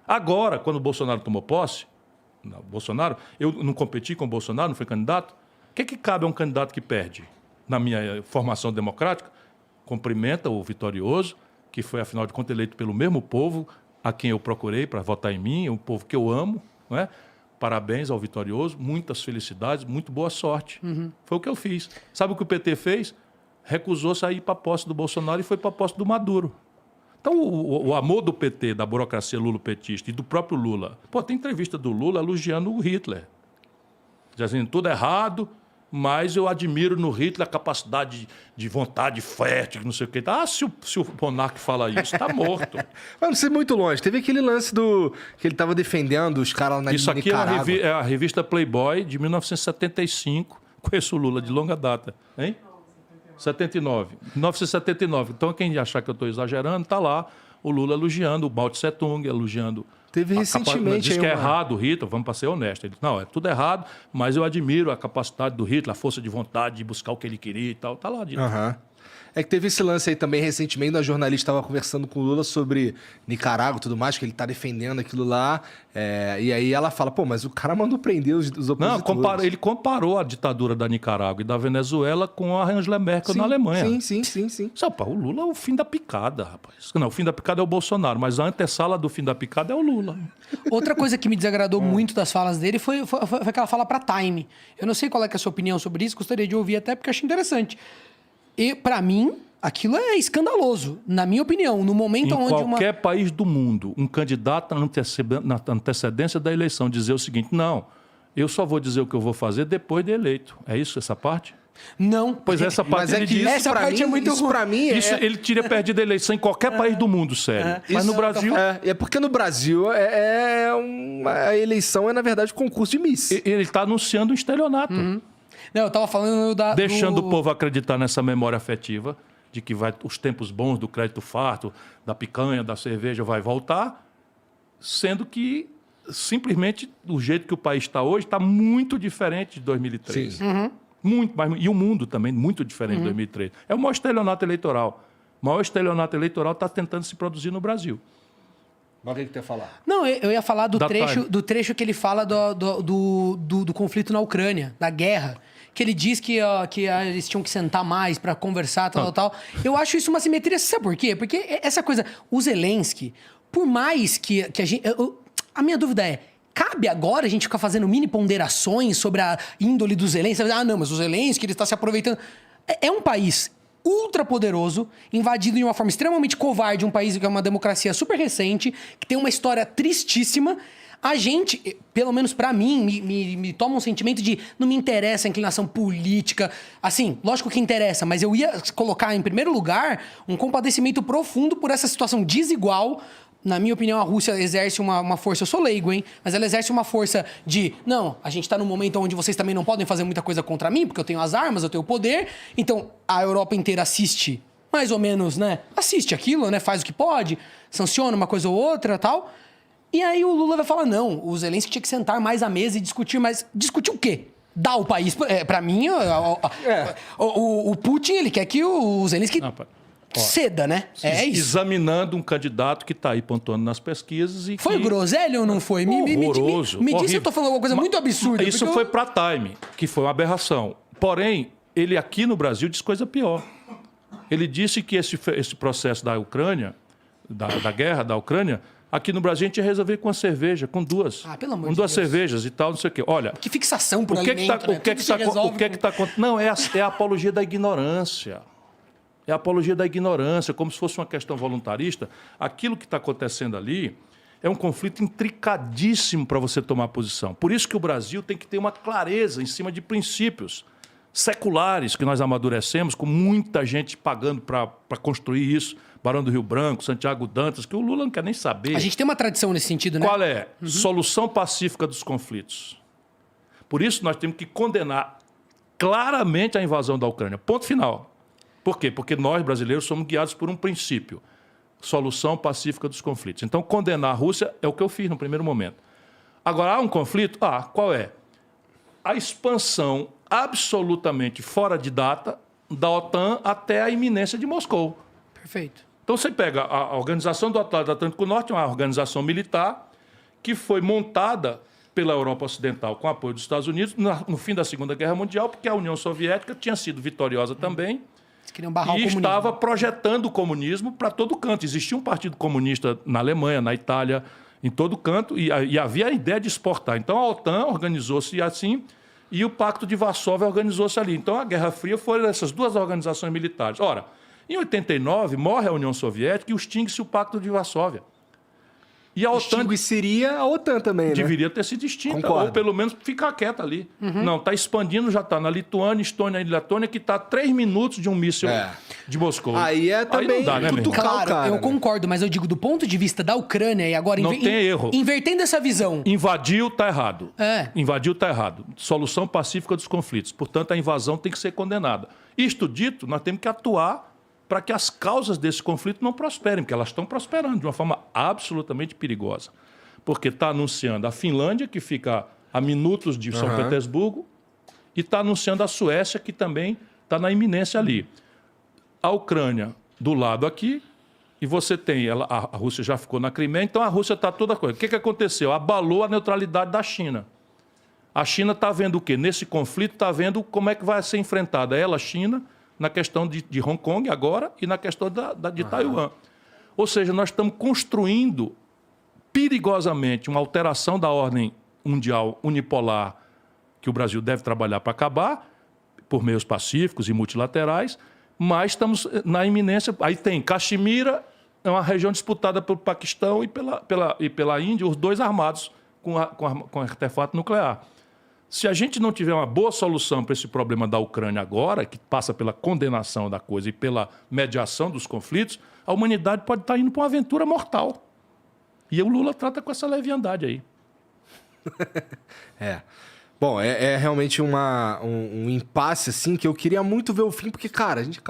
Agora, quando o Bolsonaro tomou posse, eu não competi com o Bolsonaro, não fui candidato. O que cabe a um candidato que perde? Na minha formação democrática, cumprimenta o vitorioso, que foi, afinal de contas, eleito pelo mesmo povo a quem eu procurei para votar em mim, um povo que eu amo, não é? Parabéns ao vitorioso, muitas felicidades, muito boa sorte. Foi o que eu fiz. Sabe o que o PT fez? Recusou sair para a posse do Bolsonaro e foi para a posse do Maduro. Então, o amor do PT, da burocracia lulopetista e do próprio Lula... Pô, tem entrevista do Lula elogiando o Hitler. Dizendo tudo errado, mas eu admiro no Hitler a capacidade de vontade fértil, não sei o quê. Ah, se o monarca fala isso, está morto. Mas não sei muito longe. Teve aquele lance que ele estava defendendo os caras na Isso aqui Nicarágua. é a revista Playboy de 1975. Conheço o Lula de longa data. Hein? 1979. Então, quem achar que eu estou exagerando, está lá o Lula elogiando o Mao Tse Tung, elogiando... Teve recentemente... Diz que é errado o Hitler, vamos para ser honesto. Ele diz, não, é tudo errado, mas eu admiro a capacidade do Hitler, a força de vontade de buscar o que ele queria e tal. Está lá dito. É que teve esse lance aí também recentemente, a jornalista estava conversando com o Lula sobre Nicarágua e tudo mais, que ele está defendendo aquilo lá. E aí ela fala, pô, mas o cara mandou prender os opositores. Não, ele comparou a ditadura da Nicarágua e da Venezuela com a Angela Merkel na Alemanha. Sim. O Lula é o fim da picada, rapaz. Não, o fim da picada é o Bolsonaro, mas a antessala do fim da picada é o Lula. Outra coisa que me desagradou muito das falas dele foi aquela fala para Time. Eu não sei qual é a sua opinião sobre isso, gostaria de ouvir até porque eu achei interessante. E, para mim, aquilo é escandaloso, na minha opinião. No momento onde qualquer país do mundo, um candidato na antecedência da eleição dizer o seguinte, não, eu só vou dizer o que eu vou fazer depois de eleito. É isso, essa parte? Não. Pois essa parte ele diz. Essa parte é muito ruim. Pra mim Ele teria perdido a eleição em qualquer país do mundo, sério. Mas no Brasil... É porque no Brasil a eleição é, na verdade, concurso de Miss. Ele está anunciando um estelionato. Não, eu estava falando deixando o povo acreditar nessa memória afetiva de que os tempos bons do crédito farto, da picanha, da cerveja vai voltar, sendo que simplesmente o jeito que o país está hoje está muito diferente de 2013. Muito mais, e o mundo também muito diferente de 2013. É o maior estelionato eleitoral. O maior estelionato eleitoral está tentando se produzir no Brasil. Mas o que você ia falar? Não, eu ia falar do trecho que ele fala do conflito na Ucrânia, da guerra. Que ele diz que eles tinham que sentar mais para conversar, tal. Eu acho isso uma simetria. Sabe por quê? Porque essa coisa... O Zelensky, por mais que a gente... A minha dúvida é... Cabe agora a gente ficar fazendo mini ponderações sobre a índole do Zelensky? Ah, não, mas o Zelensky ele está se aproveitando... É um país ultrapoderoso, invadido de uma forma extremamente covarde, um país que é uma democracia super recente, que tem uma história tristíssima... A gente, pelo menos pra mim, me toma um sentimento de não me interessa a inclinação política. Assim, lógico que interessa, mas eu ia colocar em primeiro lugar um compadecimento profundo por essa situação desigual. Na minha opinião, a Rússia exerce uma força, eu sou leigo, hein? Mas ela exerce uma força de, não, a gente tá num momento onde vocês também não podem fazer muita coisa contra mim, porque eu tenho as armas, eu tenho o poder. Então, a Europa inteira assiste, mais ou menos, né? Assiste aquilo, né? Faz o que pode, sanciona uma coisa ou outra, tal. E aí o Lula vai falar, não, o Zelensky tinha que sentar mais à mesa e discutir mais. Discutir o quê? Dar o país... Pra mim, o Putin, ele quer que o Zelensky ceda, né? É isso. Examinando um candidato que está aí pontuando nas pesquisas e Foi groselha ou não foi? Horroroso. Me diz se eu estou falando alguma coisa muito absurda. Isso foi para Time, que foi uma aberração. Porém, ele aqui no Brasil diz coisa pior. Ele disse que esse processo da Ucrânia, da guerra da Ucrânia... Aqui no Brasil a gente ia resolver com uma cerveja, com duas. Pelo amor com de duas Deus. cervejas e tal, não sei o quê. Olha... Que fixação por alimento, né? O que está acontecendo? Não, é a apologia da ignorância. É a apologia da ignorância, como se fosse uma questão voluntarista. Aquilo que está acontecendo ali é um conflito intricadíssimo para você tomar posição. Por isso que o Brasil tem que ter uma clareza em cima de princípios seculares que nós amadurecemos, com muita gente pagando para construir isso. Barão do Rio Branco, Santiago Dantas, que o Lula não quer nem saber. A gente tem uma tradição nesse sentido, né? Qual é? Solução pacífica dos conflitos. Por isso, nós temos que condenar claramente a invasão da Ucrânia. Ponto final. Por quê? Porque nós, brasileiros, somos guiados por um princípio. Solução pacífica dos conflitos. Então, condenar a Rússia é o que eu fiz no primeiro momento. Agora, há um conflito? Qual é? A expansão absolutamente fora de data da OTAN até a iminência de Moscou. Perfeito. Então, você pega a Organização do Atlântico Norte, uma organização militar, que foi montada pela Europa Ocidental com apoio dos Estados Unidos no fim da Segunda Guerra Mundial, porque a União Soviética tinha sido vitoriosa também e estava projetando o comunismo para todo canto. Existia um partido comunista na Alemanha, na Itália, em todo canto, e havia a ideia de exportar. Então a OTAN organizou-se assim e o Pacto de Varsóvia organizou-se ali. Então a Guerra Fria foram essas duas organizações militares. Ora, em 89 morre a União Soviética e extingue-se o Pacto de Varsóvia. E a OTAN seria a OTAN também, né? Deveria ter sido extinta, Concordo. ou pelo menos ficar quieta ali. Não, está expandindo, já está na Lituânia, Estônia e Letônia, que está a 3 minutos de um míssil de Moscou. Aí é também não dá, né, meu irmão? Claro, cara, eu concordo, mas eu digo, do ponto de vista da Ucrânia, e agora... Não tem erro. Invertendo essa visão... Invadiu, está errado. É. Invadiu, está errado. Solução pacífica dos conflitos. Portanto, a invasão tem que ser condenada. Isto dito, nós temos que atuar para que as causas desse conflito não prosperem, porque elas estão prosperando de uma forma absolutamente perigosa. Porque está anunciando a Finlândia, que fica a minutos de São Petersburgo, e está anunciando a Suécia, que também está na iminência ali. A Ucrânia do lado aqui, e você tem... a Rússia já ficou na Crimeia, então a Rússia está toda coisa. O que aconteceu? Abalou a neutralidade da China. A China está vendo o quê? Nesse conflito está vendo como é que vai ser enfrentada ela, a China, na questão de Hong Kong agora e na questão de Taiwan. Ou seja, nós estamos construindo perigosamente uma alteração da ordem mundial unipolar que o Brasil deve trabalhar para acabar, por meios pacíficos e multilaterais, mas estamos na iminência. Aí tem Caxemira, é uma região disputada pelo Paquistão e pela Índia, os dois armados com artefato nuclear. Se a gente não tiver uma boa solução para esse problema da Ucrânia agora, que passa pela condenação da coisa e pela mediação dos conflitos, a humanidade pode estar indo para uma aventura mortal. E o Lula trata com essa leviandade aí. Bom, é realmente um impasse, assim, que eu queria muito ver o fim, porque, cara, a gente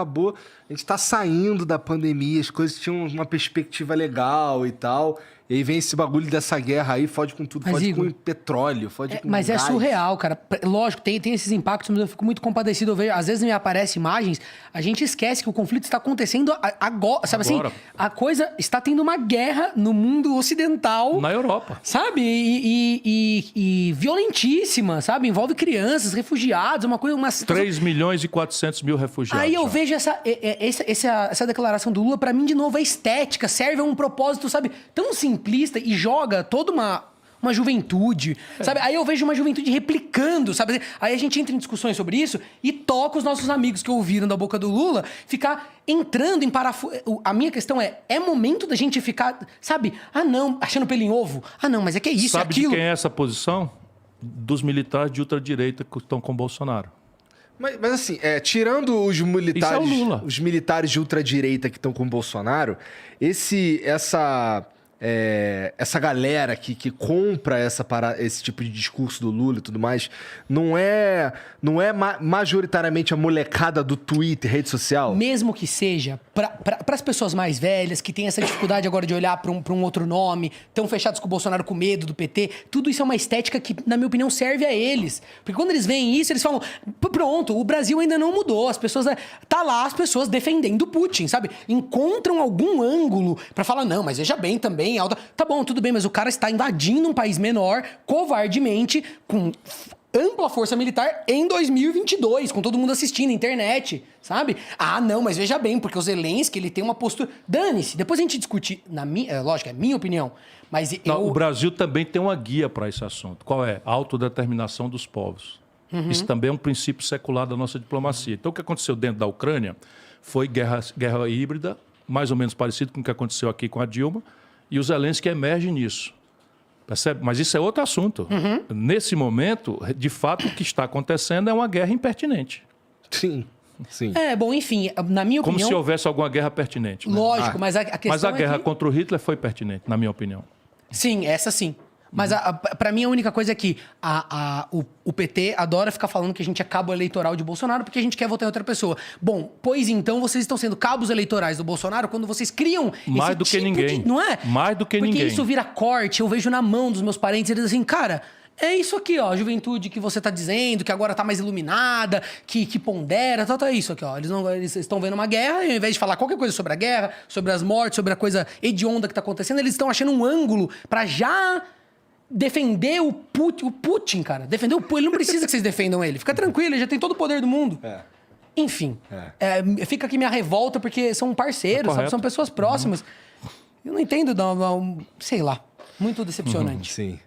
tá saindo da pandemia, as coisas tinham uma perspectiva legal e tal, e aí vem esse bagulho dessa guerra aí, fode com tudo, fode com petróleo, fode com Mas gás. é surreal, cara. Lógico, tem esses impactos, mas eu fico muito compadecido. Eu vejo, às vezes me aparecem imagens, a gente esquece que o conflito está acontecendo agora, sabe assim? A coisa está tendo uma guerra no mundo ocidental. Na Europa. Sabe? E violentíssima, sabe? Envolve crianças, refugiados, uma coisa... 3 milhões e 400 mil refugiados. Aí eu vejo essa declaração do Lula, pra mim, de novo, é estética, serve a um propósito, sabe? Tão simplista e joga toda uma juventude, sabe? Aí eu vejo uma juventude replicando, sabe? Aí a gente entra em discussões sobre isso e toca os nossos amigos que ouviram da boca do Lula ficar entrando em parafuso. A minha questão é momento da gente ficar, sabe? Ah, não, achando pelo em ovo. Ah, não, mas é que é isso, sabe aquilo. De quem é essa posição? Dos militares de ultradireita que estão com Bolsonaro. Mas assim, tirando os militares, Isso é o Lula. Os militares de ultradireita que estão com o Bolsonaro, essa galera que compra esse tipo de discurso do Lula e tudo mais, não é majoritariamente a molecada do Twitter, rede social? Mesmo que seja, para as pessoas mais velhas, que têm essa dificuldade agora de olhar para um outro nome, estão fechados com o Bolsonaro com medo do PT, tudo isso é uma estética que, na minha opinião, serve a eles. Porque quando eles veem isso, eles falam, pronto, o Brasil ainda não mudou, as pessoas... Tá lá as pessoas defendendo o Putin, sabe? Encontram algum ângulo para falar, não, mas veja bem também, tá bom, tudo bem, mas o cara está invadindo um país menor, covardemente, com ampla força militar em 2022, com todo mundo assistindo, internet, sabe? Ah, não, mas veja bem, porque o Zelensky, ele tem uma postura... Dane-se, depois a gente discute, lógico, é minha opinião, mas o Brasil também tem uma guia para esse assunto. Qual é? A autodeterminação dos povos. Isso também é um princípio secular da nossa diplomacia. Então, o que aconteceu dentro da Ucrânia foi guerra híbrida, mais ou menos parecido com o que aconteceu aqui com a Dilma, e o Zelensky emerge nisso. Percebe? Mas isso é outro assunto. Nesse momento, de fato, o que está acontecendo é uma guerra impertinente. Sim. Bom, enfim, na minha opinião... Como se houvesse alguma guerra pertinente. Né? Lógico, mas a questão Mas a guerra contra o Hitler foi pertinente, na minha opinião. Sim, essa sim. Mas pra mim a única coisa é que o PT adora ficar falando que a gente é cabo eleitoral de Bolsonaro porque a gente quer votar em outra pessoa. Bom, pois então vocês estão sendo cabos eleitorais do Bolsonaro quando vocês criam mais esse do que tipo ninguém. Não é? Mais do que porque ninguém. Porque isso vira corte, eu vejo na mão dos meus parentes, eles assim, cara... É isso aqui, ó, a juventude que você tá dizendo, que agora tá mais iluminada, que pondera, é isso aqui, ó. Eles estão vendo uma guerra e ao invés de falar qualquer coisa sobre a guerra, sobre as mortes, sobre a coisa hedionda que tá acontecendo, eles estão achando um ângulo pra já defender o Putin, cara. Defender o Putin. Ele não precisa que vocês defendam ele. Fica tranquilo, ele já tem todo o poder do mundo. Enfim. Fica aqui minha revolta, porque são parceiros, sabe? São pessoas próximas. Eu não entendo, sei lá. Muito decepcionante. Sim.